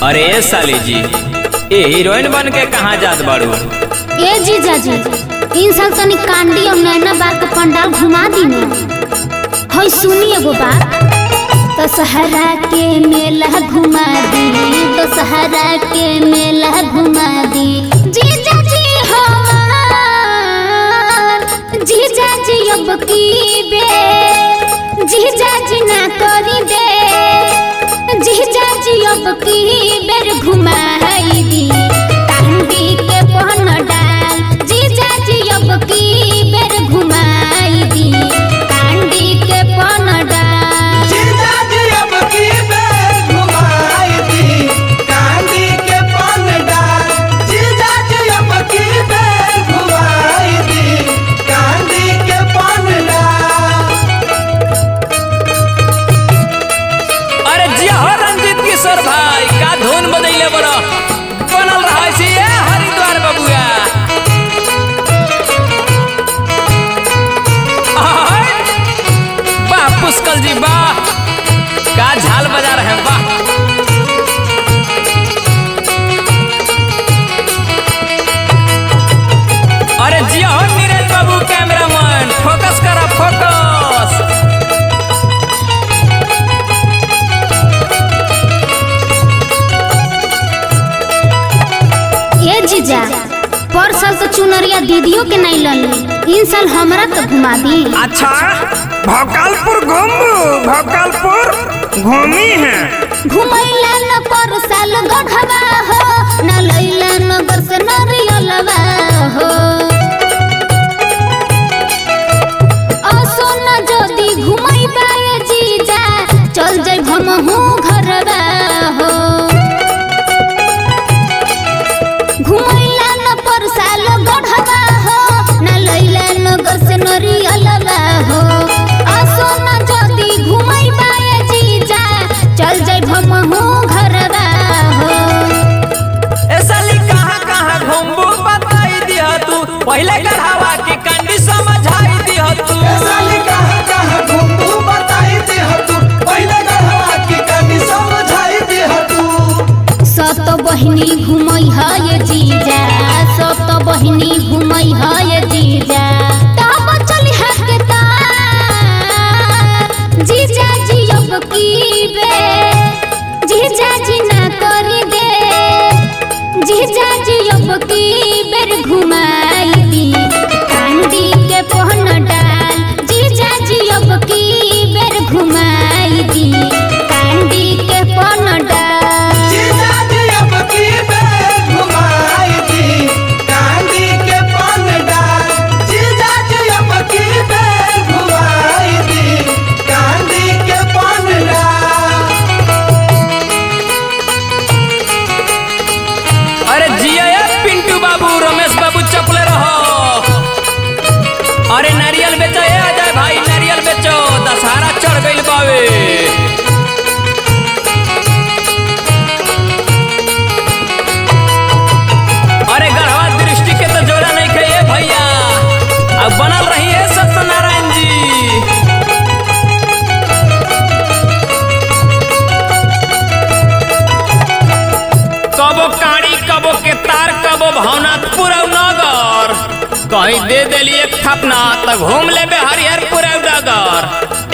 अरे साली जी, ये हीरोइन बन के कहाँ जात बाड़ू? ए जीजा जी, इन साल तनी कांडी और नैना बार के पंडाल घुमा दी ना। हई सुनी एगो बात, दशहरा के मेला घुमा दी, दशहरा के मेला घुमा दी। जीजा जी हमार, जीजा जी अब की बे, जीजा जी ना करी दे, जीजा जी अब की बेर घुमाई दी कांडी के पहन डाल। जीजा जी अब की बेर घुमाई दी कांडी के पहन डाल। जीजा जी अब की बेर घुमाई दी कांडी के पहन डाल। जीजा जी अब की बेर घुमाई दी कांडी के पहन डाल। अरे जिया हो रंजीत किशोर भाई, का धुन बदले बड़ा बनल रहा सी हरिद्वार बबुआ। वाह पुष्कल जी वाह, का झाल बजा रहे हैं वाह। अरे जिया हो नीरज बाबू कैमरामैन, फोकस करा फोकस। ए जीजा, पर साल तो चुनरिया दीदियों के नहीं लली, इन साल हमरा तो घुमा दी। अच्छा भोकालपुर घूमू, भोकालपुर घूमी है। घुमैला न पर साल गढ़वा हो, न लैला नगर से नरियलवा हो। असो न जदी घुमैबा ए जीजा, चल जाई हमहू घरवा हो। घुमैला न पर साल गढ़वा हो, न लैला नगर से नरियलवा हो। असो न जदी घुमैबा ए जीजा, चल जाई हमहू घरवा हो। ए साली कहाँ कहाँ घूमबू बताई दिया तू, पहले गढ़ावा के कंडी समझाई दिया तू। ए साली कहाँ कहाँ घूमू बताई दे तू, पहले गढ़वा की कांडी समझाई दे तू। सब तो बहिनी घुमई है ये जीजा, सब तो बहिनी घुमई है ये जीजा। तब चली के तार, जीजा जी अब की बे, जीजा जी ना करी दे, जीजा जी अब की बेर घुमाई दी कांडी के पहन डाल। जीजा जी अब की बेर घुमाई दी कांडी के पहन डाल। जीजा जी अब की बेर घुमाई दी कांडी के पहन डाल। जीजा जी अब की बेर घुमाई दी कांडी के पहन डाल। अरे जिया ये पिंटू बाबू, रमेश बाबू चपले रहो। अरे नारियल बेचो ए अजय भाई, नारियल बेचो, दशहरा चढ़ गइल बावे। अरे गढ़वा दृष्टि के तो जोड़ा नहीं खे ये भैया, अब बनल रही है सत्यनारायण जी। कबो काड़ी, कबो केतार, कबो भवनाथपुर नगर, कहीं दे देली एक थपना तो घूम लेबे हरिहरपुर नगर।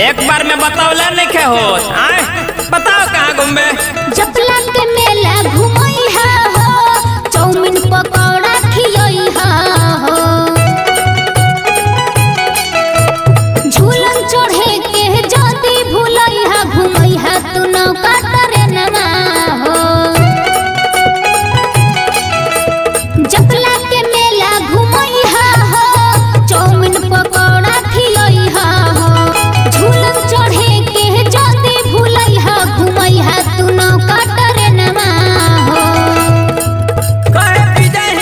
एक बार में बतावला नहीं खे होत, आए बताओ कहाँ घूमबे? जपला के मेला घुमई हा हो, चौमिन पकौड़ा खियई हा हो। झूलन चढ़े के जदी भूलई हा, घुमई हा तू नौका ट्रेनमा हो। जपला के मेला घुमई हा हो, चौमिन पकौड़ा खियई हा हो। झूलन चढ़े के जदी भूलई हा, घुमई हा तू नौका ट्रेनमा हो। कहे विजय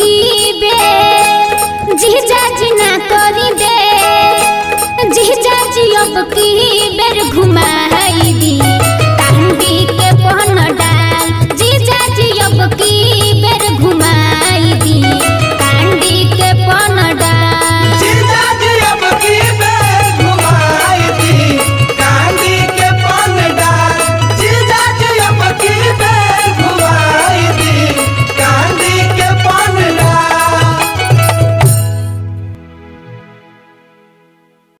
की